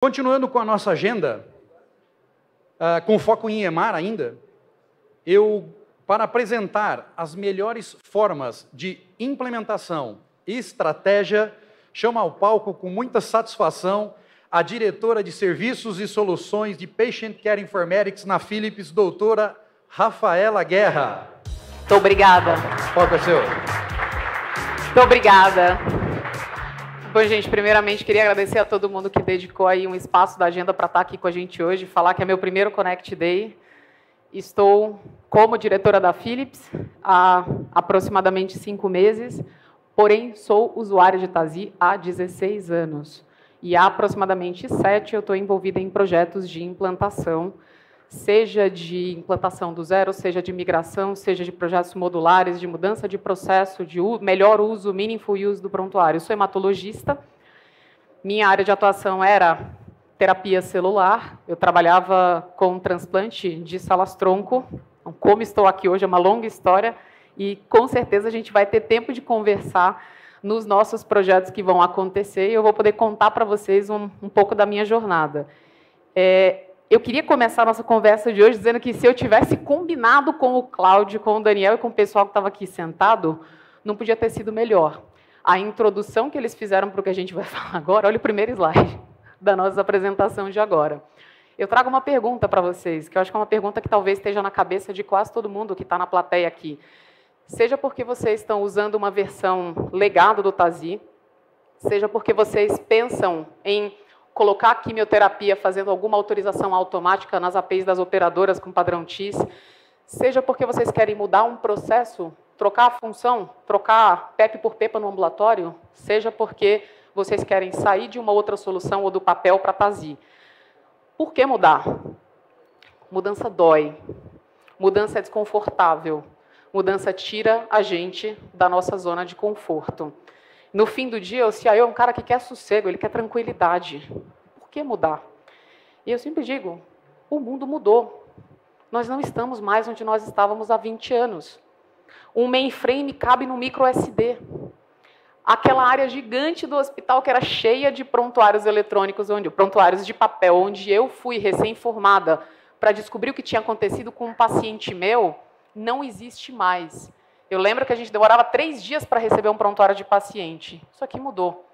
Continuando com a nossa agenda, com foco em EMAR ainda, para apresentar as melhores formas de implementação e estratégia, chamo ao palco com muita satisfação a diretora de Serviços e Soluções de Patient Care Informatics na Philips, doutora Rafaela Guerra. Muito obrigada. O palco é seu. Muito obrigada. Bom, gente, primeiramente queria agradecer a todo mundo que dedicou aí um espaço da agenda para estar aqui com a gente hoje, falar que é meu primeiro Connect Day. Estou como diretora da Philips há aproximadamente 5 meses, porém sou usuária de TASI há 16 anos. E há aproximadamente 7 eu estou envolvida em projetos de implantação, seja de implantação do zero, seja de migração, seja de projetos modulares, de mudança de processo, de melhor uso, meaningful use do prontuário. Eu sou hematologista, minha área de atuação era terapia celular, eu trabalhava com transplante de células-tronco, então, como estou aqui hoje é uma longa história, e com certeza a gente vai ter tempo de conversar nos nossos projetos que vão acontecer, e eu vou poder contar para vocês um pouco da minha jornada. Eu queria começar a nossa conversa de hoje dizendo que se eu tivesse combinado com o Cláudio, com o Daniel e com o pessoal que estava aqui sentado, não podia ter sido melhor. A introdução que eles fizeram para o que a gente vai falar agora, olha o primeiro slide da nossa apresentação de agora. Eu trago uma pergunta para vocês, que eu acho que é uma pergunta que talvez esteja na cabeça de quase todo mundo que está na plateia aqui. Seja porque vocês estão usando uma versão legado do TASI, seja porque vocês pensam em colocar quimioterapia fazendo alguma autorização automática nas APIs das operadoras com padrão TIS, seja porque vocês querem mudar um processo, trocar a função, trocar PEP por PEPA no ambulatório, seja porque vocês querem sair de uma outra solução ou do papel para TASI. Por que mudar? Mudança dói, mudança é desconfortável, mudança tira a gente da nossa zona de conforto. No fim do dia, o CIO é um cara que quer sossego, ele quer tranquilidade. Por que mudar? E eu sempre digo, o mundo mudou. Nós não estamos mais onde nós estávamos há 20 anos. Um mainframe cabe no micro SD. Aquela área gigante do hospital que era cheia de prontuários eletrônicos, prontuários de papel, onde eu fui recém-formada para descobrir o que tinha acontecido com um paciente meu, não existe mais. Eu lembro que a gente demorava 3 dias para receber um prontuário de paciente. Isso aqui mudou.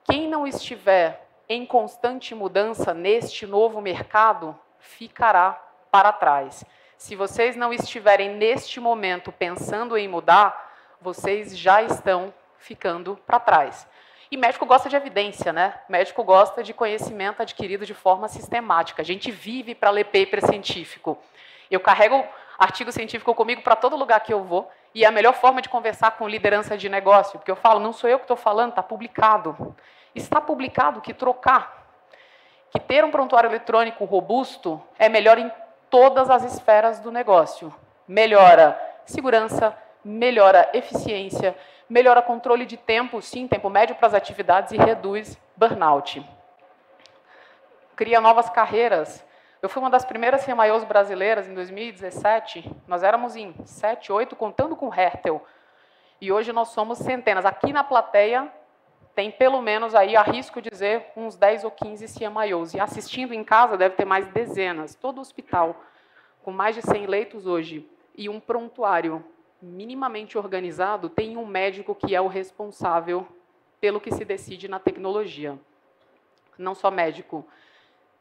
Quem não estiver em constante mudança neste novo mercado, ficará para trás. Se vocês não estiverem neste momento pensando em mudar, vocês já estão ficando para trás. E médico gosta de evidência, né? Médico gosta de conhecimento adquirido de forma sistemática. A gente vive para ler paper científico. Eu carrego artigo científico comigo para todo lugar que eu vou, e é a melhor forma de conversar com liderança de negócio, porque eu falo, não sou eu que estou falando, está publicado. Está publicado que trocar, que ter um prontuário eletrônico robusto é melhor em todas as esferas do negócio. Melhora segurança, melhora eficiência, melhora controle de tempo, sim, tempo médio para as atividades, e reduz burnout. Cria novas carreiras. Eu fui uma das primeiras CMIOs brasileiras em 2017. Nós éramos em 7, 8, contando com o Hertel. E hoje nós somos centenas. Aqui na plateia tem pelo menos, aí, arrisco dizer, uns 10 ou 15 CMIOs. E assistindo em casa deve ter mais dezenas. Todo hospital, com mais de 100 leitos hoje, e um prontuário minimamente organizado, tem um médico que é o responsável pelo que se decide na tecnologia. Não só médico.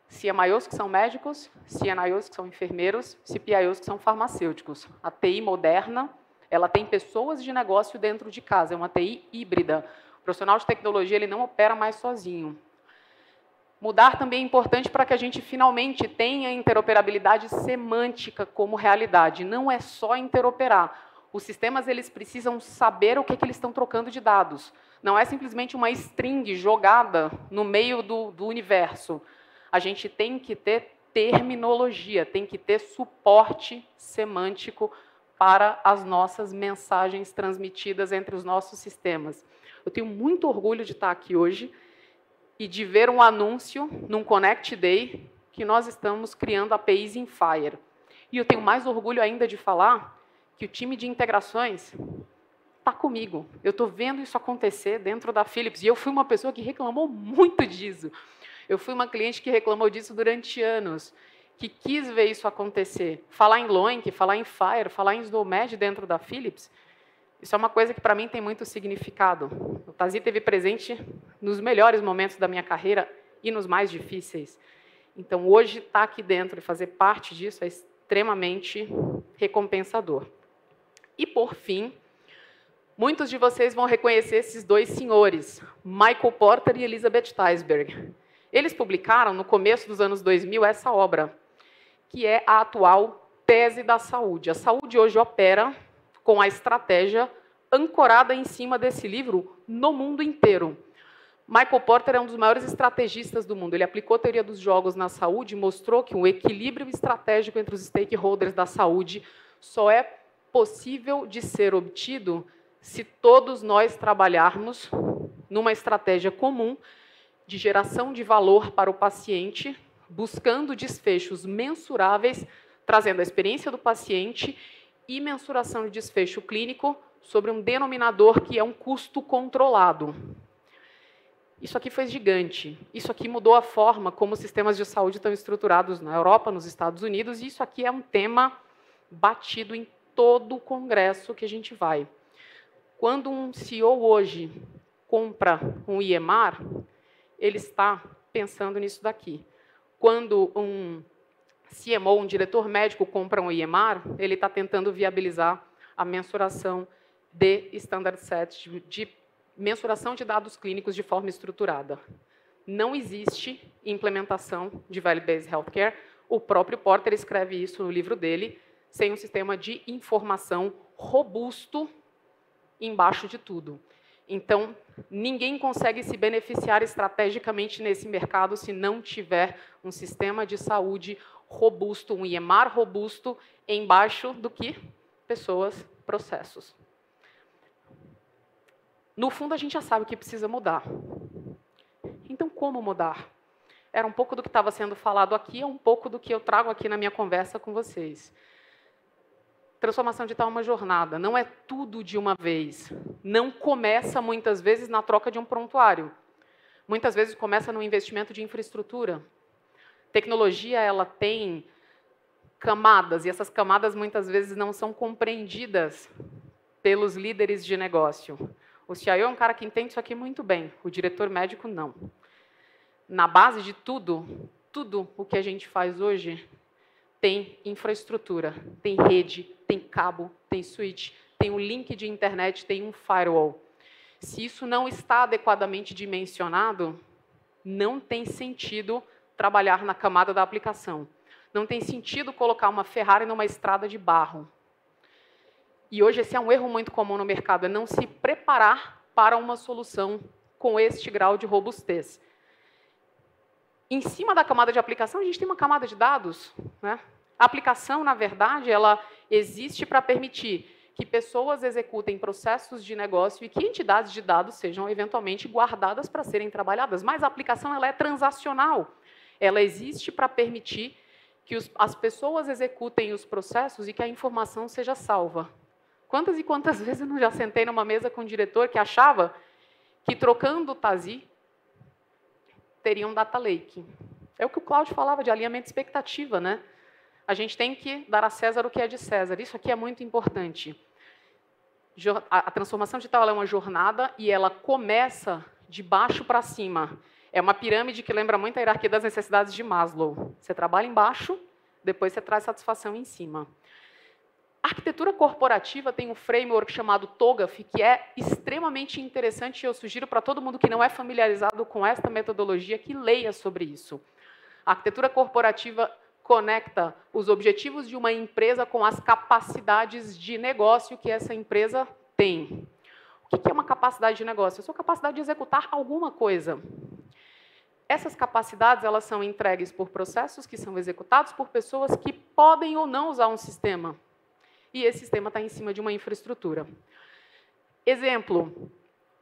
CMIOs que são médicos, CNIOs que são enfermeiros, CPIOs que são farmacêuticos. A TI moderna, ela tem pessoas de negócio dentro de casa, é uma TI híbrida. O profissional de tecnologia ele não opera mais sozinho. Mudar também é importante para que a gente finalmente tenha interoperabilidade semântica como realidade. Não é só interoperar. Os sistemas eles precisam saber o que eles estão trocando de dados. Não é simplesmente uma string jogada no meio do universo. A gente tem que ter terminologia, tem que ter suporte semântico para as nossas mensagens transmitidas entre os nossos sistemas. Eu tenho muito orgulho de estar aqui hoje e de ver um anúncio num Connect Day que nós estamos criando APIs em Fire. E eu tenho mais orgulho ainda de falar que o time de integrações está comigo. Eu estou vendo isso acontecer dentro da Philips e eu fui uma pessoa que reclamou muito disso. Eu fui uma cliente que reclamou disso durante anos, que quis ver isso acontecer. Falar em Loink, falar em Fire, falar em SnowMed dentro da Philips, isso é uma coisa que para mim tem muito significado. O Tazi esteve presente nos melhores momentos da minha carreira e nos mais difíceis. Então, hoje, estar aqui dentro e fazer parte disso é extremamente recompensador. E, por fim, muitos de vocês vão reconhecer esses dois senhores, Michael Porter e Elizabeth Teisberg. Eles publicaram, no começo dos anos 2000, essa obra, que é a atual tese da saúde. A saúde hoje opera com a estratégia ancorada em cima desse livro no mundo inteiro. Michael Porter é um dos maiores estrategistas do mundo. Ele aplicou a teoria dos jogos na saúde e mostrou que um equilíbrio estratégico entre os stakeholders da saúde só é possível de ser obtido se todos nós trabalharmos numa estratégia comum de geração de valor para o paciente, buscando desfechos mensuráveis, trazendo a experiência do paciente e mensuração de desfecho clínico sobre um denominador que é um custo controlado. Isso aqui foi gigante. Isso aqui mudou a forma como os sistemas de saúde estão estruturados na Europa, nos Estados Unidos, e isso aqui é um tema batido em todo o congresso que a gente vai. Quando um CEO hoje compra um EMR, ele está pensando nisso daqui. Quando um CMO, um diretor médico, compra um EMR, ele está tentando viabilizar a mensuração de standard sets, de mensuração de dados clínicos de forma estruturada. Não existe implementação de Value-Based Healthcare. O próprio Porter escreve isso no livro dele, sem um sistema de informação robusto embaixo de tudo. Então, ninguém consegue se beneficiar estrategicamente nesse mercado se não tiver um sistema de saúde robusto, um EMR robusto, embaixo do que? Pessoas, processos. No fundo, a gente já sabe que precisa mudar. Então, como mudar? Era um pouco do que estava sendo falado aqui, é um pouco do que eu trago aqui na minha conversa com vocês. Transformação digital é uma jornada, não é tudo de uma vez. Não começa, muitas vezes, na troca de um prontuário. Muitas vezes começa no investimento de infraestrutura. Tecnologia, ela tem camadas, e essas camadas, muitas vezes, não são compreendidas pelos líderes de negócio. O CIO é um cara que entende isso aqui muito bem, o diretor médico não. Na base de tudo o que a gente faz hoje tem infraestrutura, tem rede, tem cabo, tem switch, tem um link de internet, tem um firewall. Se isso não está adequadamente dimensionado, não tem sentido trabalhar na camada da aplicação. Não tem sentido colocar uma Ferrari numa estrada de barro. E hoje esse é um erro muito comum no mercado, é não se preparar para uma solução com este grau de robustez. Em cima da camada de aplicação, a gente tem uma camada de dados, né? A aplicação, na verdade, ela existe para permitir que pessoas executem processos de negócio e que entidades de dados sejam eventualmente guardadas para serem trabalhadas. Mas a aplicação ela é transacional. Ela existe para permitir que as pessoas executem os processos e que a informação seja salva. Quantas e quantas vezes eu não já sentei numa mesa com um diretor que achava que trocando o Tazi teria um data lake. É o que o Cláudio falava de alinhamento de expectativa, né? A gente tem que dar a César o que é de César. Isso aqui é muito importante. A transformação digital é uma jornada e ela começa de baixo para cima. É uma pirâmide que lembra muito a hierarquia das necessidades de Maslow. Você trabalha embaixo, depois você traz satisfação em cima. A arquitetura corporativa tem um framework chamado TOGAF, que é extremamente interessante e eu sugiro para todo mundo que não é familiarizado com esta metodologia que leia sobre isso. A arquitetura corporativa conecta os objetivos de uma empresa com as capacidades de negócio que essa empresa tem. O que é uma capacidade de negócio? É a sua capacidade de executar alguma coisa. Essas capacidades elas são entregues por processos que são executados por pessoas que podem ou não usar um sistema. E esse sistema está em cima de uma infraestrutura. Exemplo,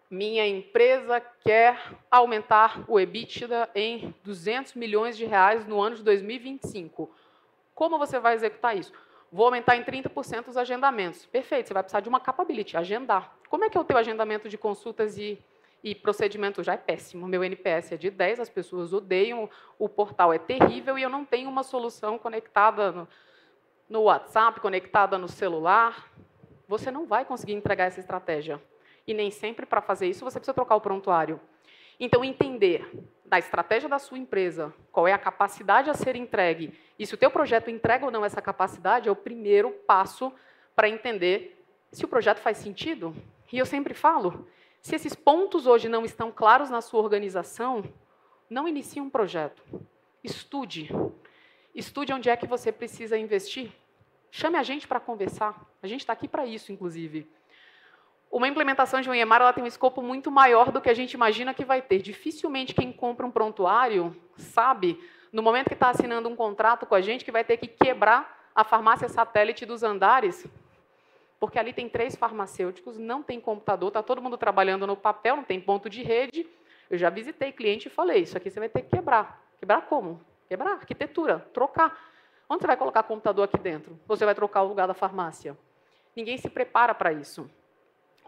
minha empresa quer aumentar o EBITDA em 200 milhões de reais no ano de 2025. Como você vai executar isso? Vou aumentar em 30% os agendamentos. Perfeito, você vai precisar de uma capability, agendar. Como é que é o teu agendamento de consultas e E procedimento já é péssimo. Meu NPS é de 10, as pessoas odeiam, o portal é terrível e eu não tenho uma solução conectada no WhatsApp, conectada no celular. Você não vai conseguir entregar essa estratégia. E nem sempre, para fazer isso, você precisa trocar o prontuário. Então, entender da estratégia da sua empresa, qual é a capacidade a ser entregue, e se o teu projeto entrega ou não essa capacidade, é o primeiro passo para entender se o projeto faz sentido. E eu sempre falo, se esses pontos hoje não estão claros na sua organização, não inicie um projeto. Estude. Estude onde é que você precisa investir. Chame a gente para conversar. A gente está aqui para isso, inclusive. Uma implementação de um EMR ela tem um escopo muito maior do que a gente imagina que vai ter. Dificilmente quem compra um prontuário sabe, no momento que está assinando um contrato com a gente, que vai ter que quebrar a farmácia satélite dos andares, porque ali tem 3 farmacêuticos, não tem computador, está todo mundo trabalhando no papel, não tem ponto de rede. Eu já visitei cliente e falei, isso aqui você vai ter que quebrar. Quebrar como? Quebrar arquitetura, trocar. Onde você vai colocar computador aqui dentro? Ou você vai trocar o lugar da farmácia? Ninguém se prepara para isso.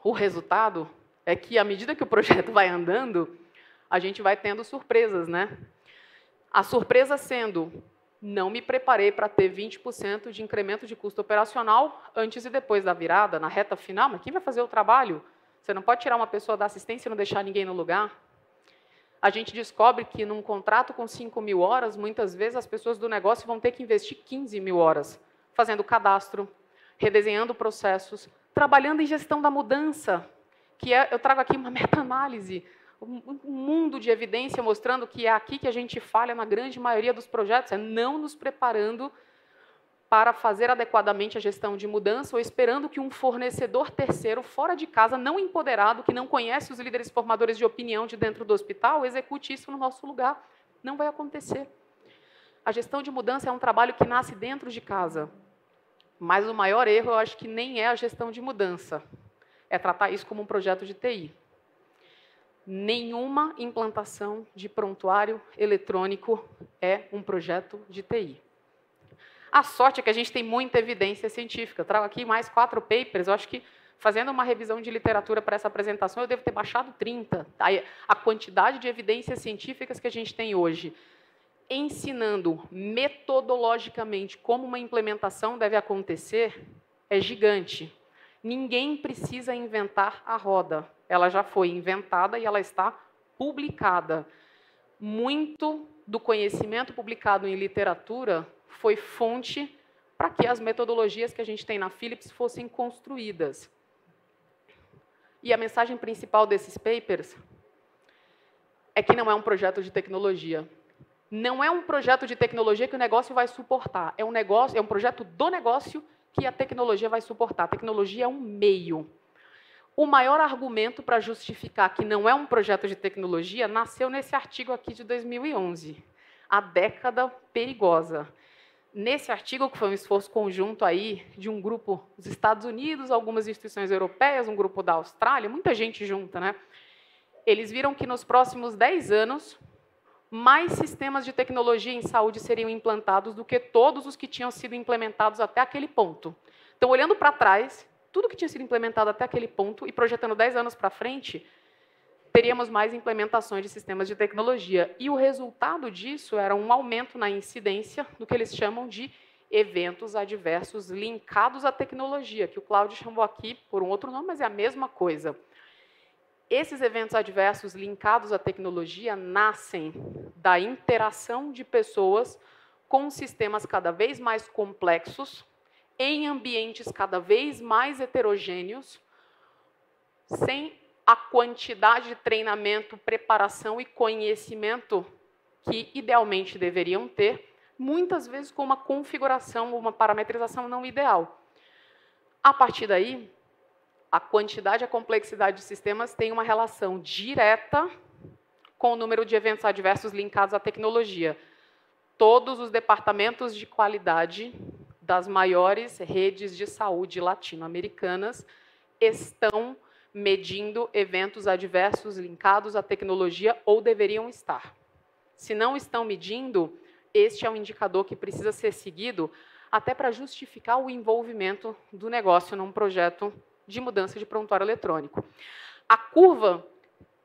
O resultado é que, à medida que o projeto vai andando, a gente vai tendo surpresas, né? A surpresa sendo, não me preparei para ter 20% de incremento de custo operacional antes e depois da virada, na reta final, mas quem vai fazer o trabalho? Você não pode tirar uma pessoa da assistência e não deixar ninguém no lugar. A gente descobre que, num contrato com 5.000 horas, muitas vezes as pessoas do negócio vão ter que investir 15.000 horas, fazendo cadastro, redesenhando processos, trabalhando em gestão da mudança, que eu trago aqui uma meta-análise, um mundo de evidência mostrando que é aqui que a gente falha na grande maioria dos projetos, é não nos preparando para fazer adequadamente a gestão de mudança ou esperando que um fornecedor terceiro, fora de casa, não empoderado, que não conhece os líderes formadores de opinião de dentro do hospital, execute isso no nosso lugar. Não vai acontecer. A gestão de mudança é um trabalho que nasce dentro de casa. Mas o maior erro, eu acho que nem é a gestão de mudança. É tratar isso como um projeto de TI. Nenhuma implantação de prontuário eletrônico é um projeto de TI. A sorte é que a gente tem muita evidência científica. Eu trago aqui mais 4 papers. Eu acho que, fazendo uma revisão de literatura para essa apresentação, eu devo ter baixado 30. A quantidade de evidências científicas que a gente tem hoje, ensinando metodologicamente como uma implementação deve acontecer, é gigante. Ninguém precisa inventar a roda. Ela já foi inventada e ela está publicada. Muito do conhecimento publicado em literatura foi fonte para que as metodologias que a gente tem na Philips fossem construídas. E a mensagem principal desses papers é que não é um projeto de tecnologia. Não é um projeto de tecnologia que o negócio vai suportar. É um projeto do negócio que a tecnologia vai suportar. A tecnologia é um meio. O maior argumento para justificar que não é um projeto de tecnologia nasceu nesse artigo aqui de 2011, a década perigosa. Nesse artigo, que foi um esforço conjunto aí de um grupo dos Estados Unidos, algumas instituições europeias, um grupo da Austrália, muita gente junta, né? Eles viram que nos próximos 10 anos, mais sistemas de tecnologia em saúde seriam implantados do que todos os que tinham sido implementados até aquele ponto. Então, olhando para trás, tudo que tinha sido implementado até aquele ponto e projetando 10 anos para frente, teríamos mais implementações de sistemas de tecnologia. E o resultado disso era um aumento na incidência do que eles chamam de eventos adversos linkados à tecnologia, que o Cláudio chamou aqui por um outro nome, mas é a mesma coisa. Esses eventos adversos linkados à tecnologia nascem da interação de pessoas com sistemas cada vez mais complexos, em ambientes cada vez mais heterogêneos, sem a quantidade de treinamento, preparação e conhecimento que idealmente deveriam ter, muitas vezes com uma configuração, uma parametrização não ideal. A partir daí, a quantidade e a complexidade de sistemas tem uma relação direta com o número de eventos adversos linkados à tecnologia. Todos os departamentos de qualidade das maiores redes de saúde latino-americanas estão medindo eventos adversos linkados à tecnologia ou deveriam estar. Se não estão medindo, este é um indicador que precisa ser seguido até para justificar o envolvimento do negócio num projeto de mudança de prontuário eletrônico. A curva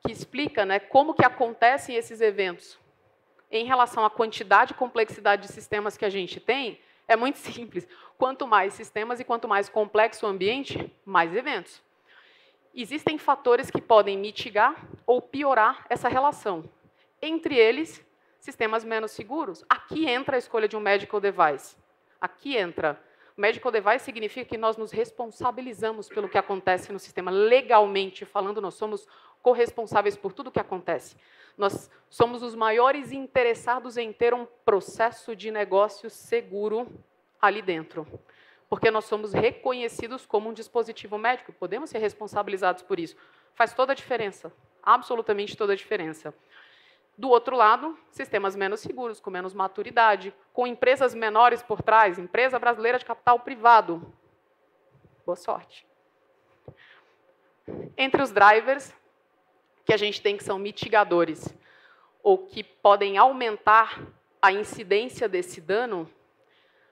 que explica, né, como que acontecem esses eventos em relação à quantidade e complexidade de sistemas que a gente tem, é muito simples. Quanto mais sistemas e quanto mais complexo o ambiente, mais eventos. Existem fatores que podem mitigar ou piorar essa relação. Entre eles, sistemas menos seguros. Aqui entra a escolha de um medical device. Aqui entra. Medical device significa que nós nos responsabilizamos pelo que acontece no sistema. Legalmente falando, nós somos corresponsáveis por tudo o que acontece. Nós somos os maiores interessados em ter um processo de negócio seguro ali dentro. Porque nós somos reconhecidos como um dispositivo médico e podemos ser responsabilizados por isso. Faz toda a diferença, absolutamente toda a diferença. Do outro lado, sistemas menos seguros, com menos maturidade, com empresas menores por trás, empresa brasileira de capital privado. Boa sorte. Entre os drivers que a gente tem que são mitigadores, ou que podem aumentar a incidência desse dano,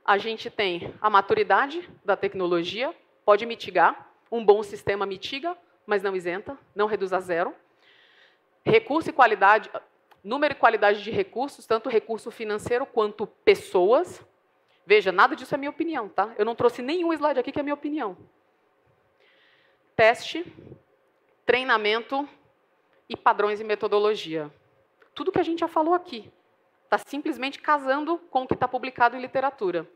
a gente tem a maturidade da tecnologia, pode mitigar, um bom sistema mitiga, mas não isenta, não reduz a zero. Recurso e qualidade, número e qualidade de recursos, tanto recurso financeiro quanto pessoas. Veja, nada disso é minha opinião, tá? Eu não trouxe nenhum slide aqui que é minha opinião. Teste, treinamento e padrões e metodologia. Tudo que a gente já falou aqui está simplesmente casando com o que está publicado em literatura.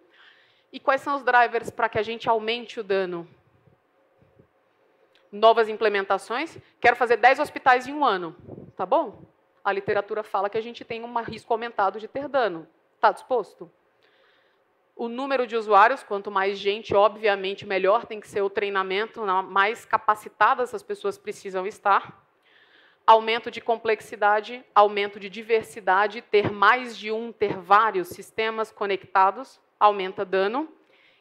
E quais são os drivers para que a gente aumente o dano? Novas implementações. Quero fazer 10 hospitais em um ano. Tá bom? A literatura fala que a gente tem um risco aumentado de ter dano. Está disposto? O número de usuários, quanto mais gente, obviamente, melhor tem que ser o treinamento, mais capacitadas as pessoas precisam estar. Aumento de complexidade, aumento de diversidade, ter mais de um, ter vários sistemas conectados, aumenta dano.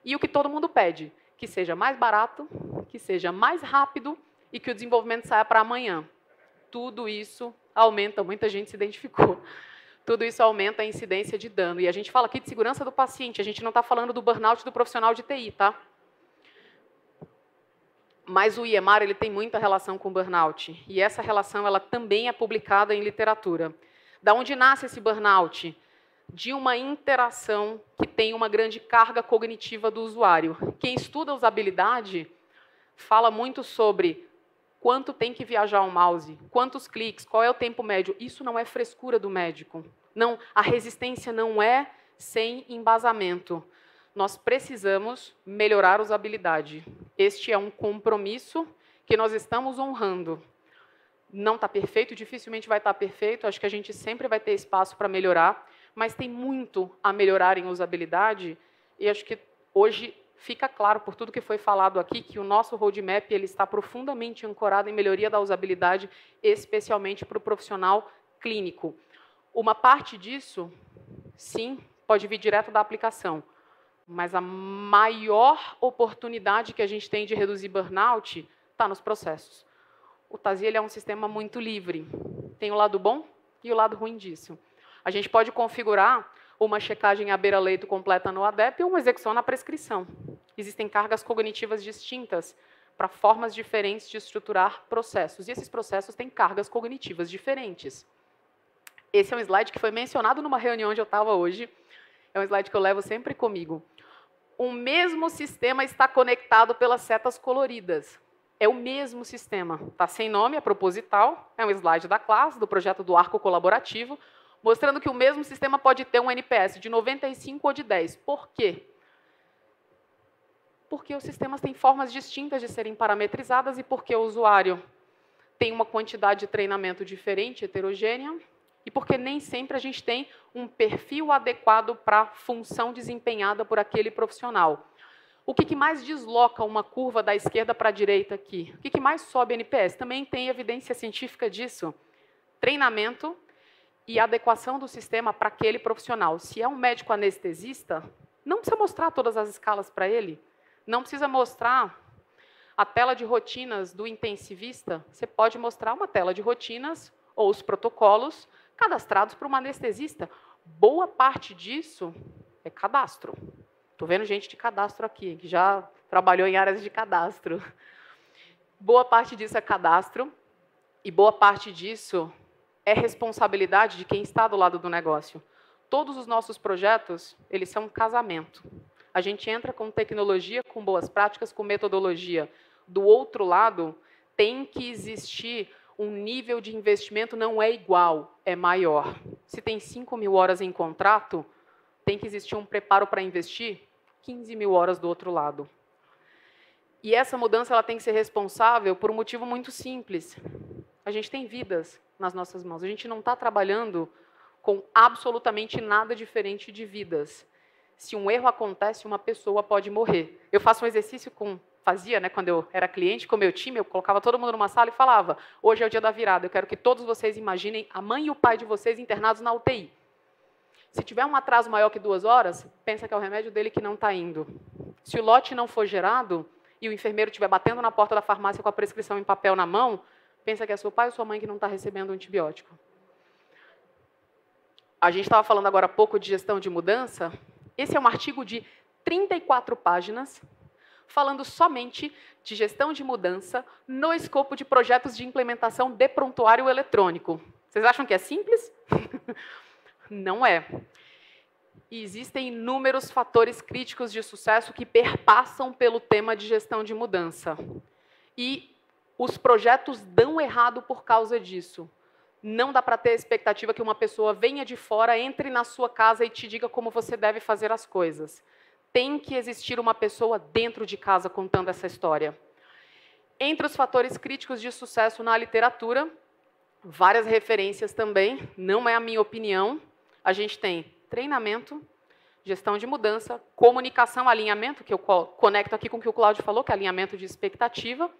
E o que todo mundo pede, que seja mais barato, que seja mais rápido e que o desenvolvimento saia para amanhã. Tudo isso aumenta, muita gente se identificou. Tudo isso aumenta a incidência de dano. E a gente fala aqui de segurança do paciente, a gente não está falando do burnout do profissional de TI, tá? Mas o IEMAR ele tem muita relação com o burnout. E essa relação ela também é publicada em literatura. Da onde nasce esse burnout? De uma interação que tem uma grande carga cognitiva do usuário. Quem estuda usabilidade fala muito sobre quanto tem que viajar o mouse, quantos cliques, qual é o tempo médio. Isso não é frescura do médico. Não, a resistência não é sem embasamento. Nós precisamos melhorar a usabilidade. Este é um compromisso que nós estamos honrando. Não está perfeito, dificilmente vai estar perfeito, acho que a gente sempre vai ter espaço para melhorar, mas tem muito a melhorar em usabilidade, e acho que hoje fica claro, por tudo que foi falado aqui, que o nosso roadmap ele está profundamente ancorado em melhoria da usabilidade, especialmente para o profissional clínico. Uma parte disso, sim, pode vir direto da aplicação, mas a maior oportunidade que a gente tem de reduzir burnout está nos processos. O TASI ele é um sistema muito livre. Tem o lado bom e o lado ruim disso. A gente pode configurar uma checagem à beira-leito completa no ADEP ou uma execução na prescrição. Existem cargas cognitivas distintas para formas diferentes de estruturar processos. E esses processos têm cargas cognitivas diferentes. Esse é um slide que foi mencionado numa reunião onde eu estava hoje. É um slide que eu levo sempre comigo. O mesmo sistema está conectado pelas setas coloridas. É o mesmo sistema. Está sem nome, é proposital. É um slide da classe, do projeto do Arco Colaborativo, mostrando que o mesmo sistema pode ter um NPS de 95 ou de 10. Por quê? Porque os sistemas têm formas distintas de serem parametrizadas e porque o usuário tem uma quantidade de treinamento diferente, heterogênea, e porque nem sempre a gente tem um perfil adequado para a função desempenhada por aquele profissional. O que mais desloca uma curva da esquerda para a direita aqui? O que mais sobe NPS? Também tem evidência científica disso. Treinamento e adequação do sistema para aquele profissional. Se é um médico anestesista, não precisa mostrar todas as escalas para ele. Não precisa mostrar a tela de rotinas do intensivista. Você pode mostrar uma tela de rotinas ou os protocolos cadastrados para uma anestesista. Boa parte disso é cadastro. Estou vendo gente de cadastro aqui, que já trabalhou em áreas de cadastro. Boa parte disso é cadastro. E boa parte disso é responsabilidade de quem está do lado do negócio. Todos os nossos projetos, eles são um casamento. A gente entra com tecnologia, com boas práticas, com metodologia. Do outro lado, tem que existir um nível de investimento, não é igual, é maior. Se tem 5.000 horas em contrato, tem que existir um preparo para investir 15.000 horas do outro lado. E essa mudança ela tem que ser responsável por um motivo muito simples. A gente tem vidas nas nossas mãos. A gente não está trabalhando com absolutamente nada diferente de vidas. Se um erro acontece, uma pessoa pode morrer. Eu faço um exercício fazia, né, quando eu era cliente com o meu time, eu colocava todo mundo numa sala e falava, hoje é o dia da virada, eu quero que todos vocês imaginem a mãe e o pai de vocês internados na UTI. Se tiver um atraso maior que 2 horas, pensa que é o remédio dele que não está indo. Se o lote não for gerado e o enfermeiro estiver batendo na porta da farmácia com a prescrição em papel na mão, pensa que é seu pai ou sua mãe que não está recebendo um antibiótico. A gente estava falando agora há pouco de gestão de mudança. Esse é um artigo de 34 páginas, falando somente de gestão de mudança no escopo de projetos de implementação de prontuário eletrônico. Vocês acham que é simples? Não é. E existem inúmeros fatores críticos de sucesso que perpassam pelo tema de gestão de mudança. E os projetos dão errado por causa disso. Não dá para ter a expectativa que uma pessoa venha de fora, entre na sua casa e te diga como você deve fazer as coisas. Tem que existir uma pessoa dentro de casa contando essa história. Entre os fatores críticos de sucesso na literatura, várias referências também, não é a minha opinião. A gente tem treinamento, gestão de mudança, comunicação, alinhamento, que eu conecto aqui com o que o Cláudio falou, que é alinhamento de expectativa.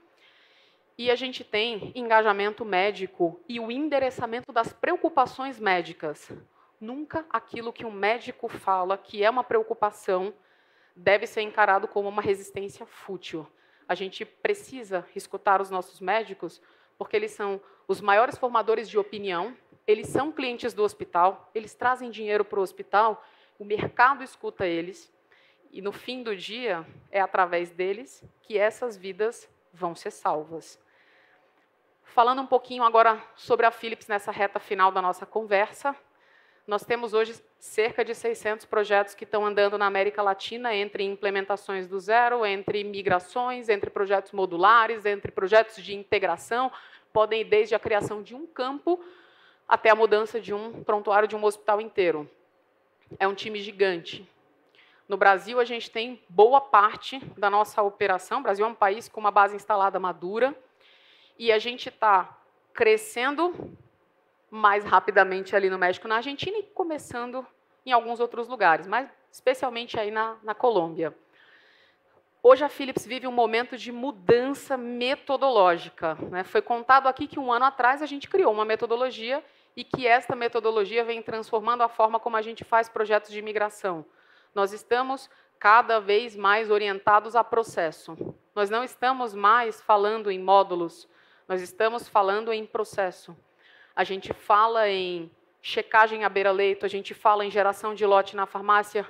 E a gente tem engajamento médico e o endereçamento das preocupações médicas. Nunca aquilo que um médico fala que é uma preocupação deve ser encarado como uma resistência fútil. A gente precisa escutar os nossos médicos, porque eles são os maiores formadores de opinião, eles são clientes do hospital, eles trazem dinheiro para o hospital, o mercado escuta eles, e no fim do dia, é através deles que essas vidas vão ser salvas. Falando um pouquinho agora sobre a Philips nessa reta final da nossa conversa, nós temos hoje cerca de 600 projetos que estão andando na América Latina, entre implementações do zero, entre migrações, entre projetos modulares, entre projetos de integração, podem ir desde a criação de um campo até a mudança de um prontuário de um hospital inteiro. É um time gigante. No Brasil, a gente tem boa parte da nossa operação. O Brasil é um país com uma base instalada madura, e a gente está crescendo mais rapidamente ali no México, na Argentina, e começando em alguns outros lugares, mas especialmente aí na Colômbia. Hoje a Philips vive um momento de mudança metodológica, né? Foi contado aqui que 1 ano atrás a gente criou uma metodologia e que esta metodologia vem transformando a forma como a gente faz projetos de imigração. Nós estamos cada vez mais orientados a processo. Nós não estamos mais falando em módulos, nós estamos falando em processo. A gente fala em checagem à beira-leito, a gente fala em geração de lote na farmácia.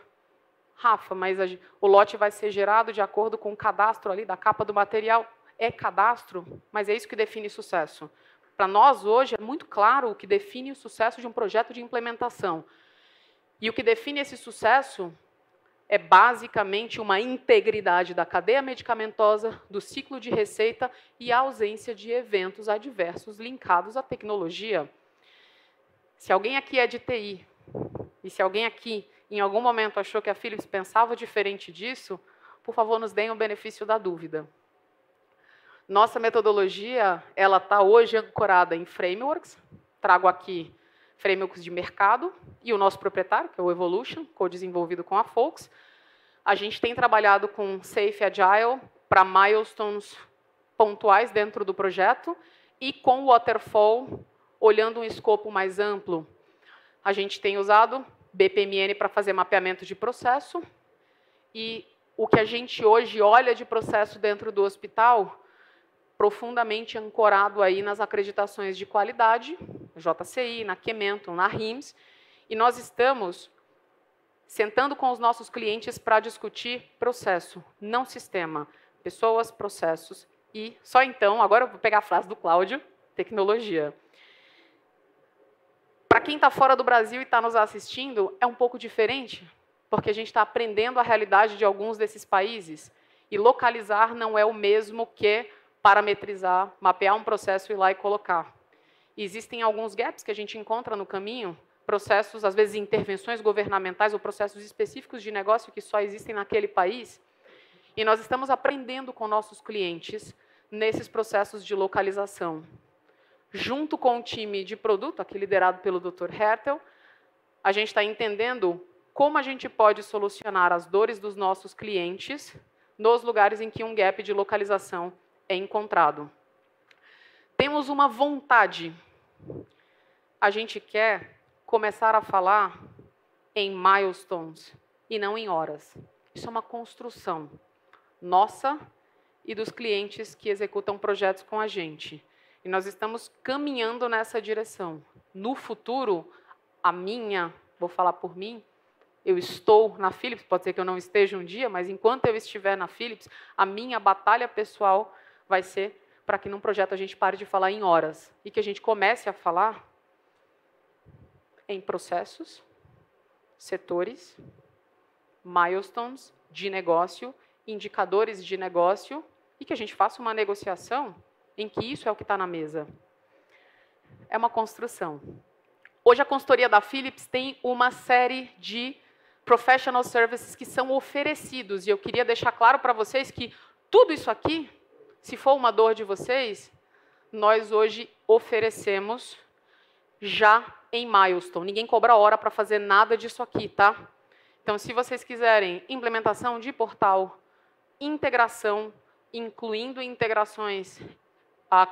Rafa, mas o lote vai ser gerado de acordo com o cadastro ali da capa do material. É cadastro, mas é isso que define sucesso. Para nós, hoje, é muito claro o que define o sucesso de um projeto de implementação. E o que define esse sucesso é basicamente uma integridade da cadeia medicamentosa, do ciclo de receita e a ausência de eventos adversos linkados à tecnologia. Se alguém aqui é de TI, e se alguém aqui, em algum momento, achou que a Philips pensava diferente disso, por favor, nos deem o benefício da dúvida. Nossa metodologia, ela está hoje ancorada em frameworks. Trago aqui frameworks de mercado e o nosso proprietário, que é o Evolution, co-desenvolvido com a Folks. A gente tem trabalhado com Safe Agile para milestones pontuais dentro do projeto e com Waterfall, olhando um escopo mais amplo. A gente tem usado BPMN para fazer mapeamento de processo e o que a gente hoje olha de processo dentro do hospital, profundamente ancorado aí nas acreditações de qualidade, JCI, na Kementon, na RIMS, e nós estamos sentando com os nossos clientes para discutir processo, não sistema, pessoas, processos, e só então, agora eu vou pegar a frase do Cláudio, tecnologia. Para quem está fora do Brasil e está nos assistindo, é um pouco diferente, porque a gente está aprendendo a realidade de alguns desses países, e localizar não é o mesmo que parametrizar, mapear um processo e ir lá e colocar. E existem alguns gaps que a gente encontra no caminho, processos, às vezes, intervenções governamentais ou processos específicos de negócio que só existem naquele país, e nós estamos aprendendo com nossos clientes nesses processos de localização. Junto com o time de produto, aqui liderado pelo Dr. Hertel, a gente está entendendo como a gente pode solucionar as dores dos nossos clientes nos lugares em que um gap de localização é encontrado. Temos uma vontade. A gente quer começar a falar em milestones e não em horas. Isso é uma construção nossa e dos clientes que executam projetos com a gente. E nós estamos caminhando nessa direção. No futuro, vou falar por mim, eu estou na Philips, pode ser que eu não esteja um dia, mas enquanto eu estiver na Philips, a minha batalha pessoal vai ser para que num projeto a gente pare de falar em horas e que a gente comece a falar em processos, setores, milestones de negócio, indicadores de negócio, e que a gente faça uma negociação em que isso é o que está na mesa. É uma construção. Hoje a consultoria da Philips tem uma série de professional services que são oferecidos, e eu queria deixar claro para vocês que tudo isso aqui, se for uma dor de vocês, nós hoje oferecemos já em milestone. Ninguém cobra hora para fazer nada disso aqui, tá? Então, se vocês quiserem implementação de portal, integração, incluindo integrações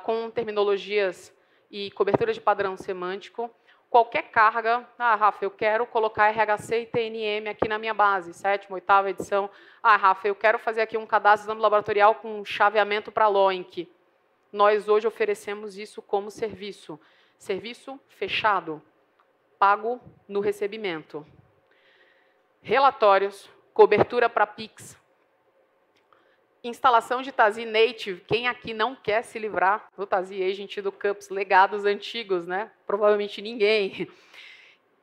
com terminologias e cobertura de padrão semântico, qualquer carga, Rafa, eu quero colocar RHC e TNM aqui na minha base, 7ª, 8ª edição. Rafa, eu quero fazer aqui um cadastro de exame laboratorial com chaveamento para LOINC. Nós hoje oferecemos isso como serviço. Serviço fechado, pago no recebimento. Relatórios, cobertura para PIX, instalação de TASI Native. Quem aqui não quer se livrar do TASI Agent e do CUPS, legados antigos, né? Provavelmente ninguém.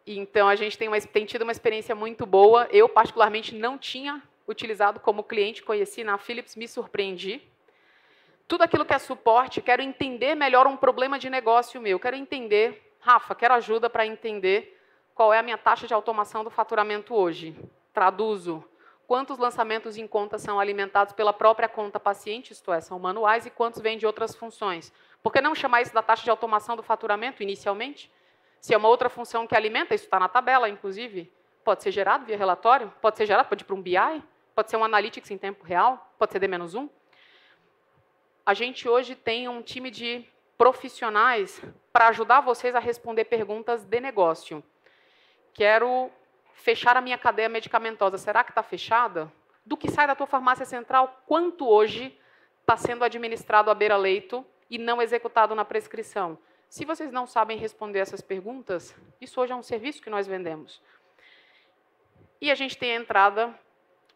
Então, a gente tem tido uma experiência muito boa. Eu, particularmente, não tinha utilizado como cliente, conheci na Philips, me surpreendi. Tudo aquilo que é suporte, quero entender melhor um problema de negócio meu. Quero entender, Rafa, quero ajuda para entender qual é a minha taxa de automação do faturamento hoje. Traduzo. Quantos lançamentos em conta são alimentados pela própria conta paciente, isto é, são manuais, e quantos vêm de outras funções? Por que não chamar isso da taxa de automação do faturamento, inicialmente? Se é uma outra função que alimenta, isso está na tabela, inclusive. Pode ser gerado via relatório, pode ser gerado, pode ir para um BI, pode ser um Analytics em tempo real, pode ser D-1. A gente hoje tem um time de profissionais para ajudar vocês a responder perguntas de negócio. Quero fechar a minha cadeia medicamentosa. Será que está fechada? Do que sai da tua farmácia central, quanto hoje está sendo administrado à beira-leito e não executado na prescrição? Se vocês não sabem responder essas perguntas, isso hoje é um serviço que nós vendemos. E a gente tem a entrada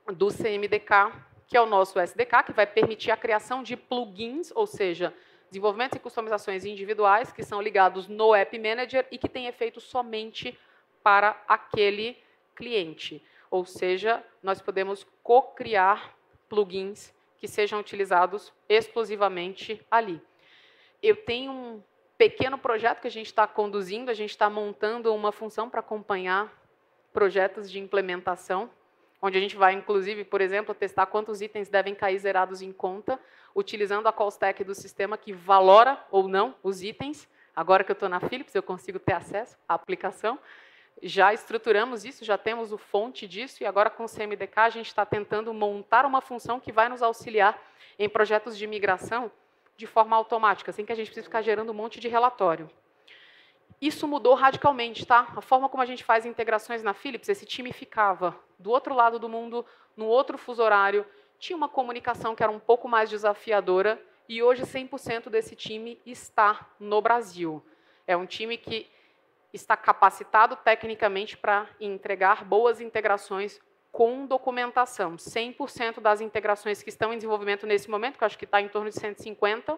do CMDK, que é o nosso SDK, que vai permitir a criação de plugins, ou seja, desenvolvimentos e customizações individuais, que são ligados no App Manager e que têm efeito somente para aquele cliente. Ou seja, nós podemos co-criar plugins que sejam utilizados exclusivamente ali. Eu tenho um pequeno projeto que a gente está conduzindo, a gente está montando uma função para acompanhar projetos de implementação, onde a gente vai, inclusive, por exemplo, testar quantos itens devem cair zerados em conta, utilizando a call stack do sistema que valora ou não os itens. Agora que eu estou na Philips, eu consigo ter acesso à aplicação. Já estruturamos isso, já temos o fonte disso, e agora com o CMDK a gente está tentando montar uma função que vai nos auxiliar em projetos de migração de forma automática, sem que a gente precise ficar gerando um monte de relatório. Isso mudou radicalmente, tá? A forma como a gente faz integrações na Philips, esse time ficava do outro lado do mundo, no outro fuso horário, tinha uma comunicação que era um pouco mais desafiadora, e hoje 100% desse time está no Brasil. É um time que está capacitado tecnicamente para entregar boas integrações com documentação. 100% das integrações que estão em desenvolvimento nesse momento, que eu acho que está em torno de 150,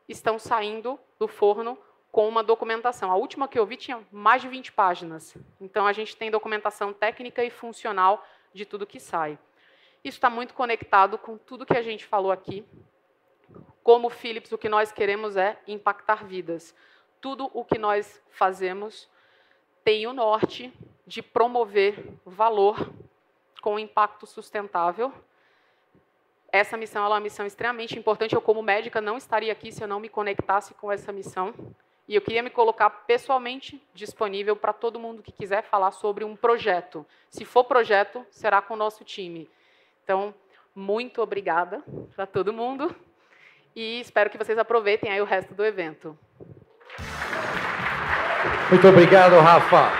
estão saindo do forno com uma documentação. A última que eu vi tinha mais de 20 páginas. Então, a gente tem documentação técnica e funcional de tudo que sai. Isso está muito conectado com tudo que a gente falou aqui. Como Philips, o que nós queremos é impactar vidas. Tudo o que nós fazemos tem o norte de promover valor com impacto sustentável. Essa missão ela é uma missão extremamente importante. Eu, como médica, não estaria aqui se eu não me conectasse com essa missão. E eu queria me colocar pessoalmente disponível para todo mundo que quiser falar sobre um projeto. Se for projeto, será com o nosso time. Então, muito obrigada para todo mundo. E espero que vocês aproveitem aí o resto do evento. Muito obrigado, Rafa.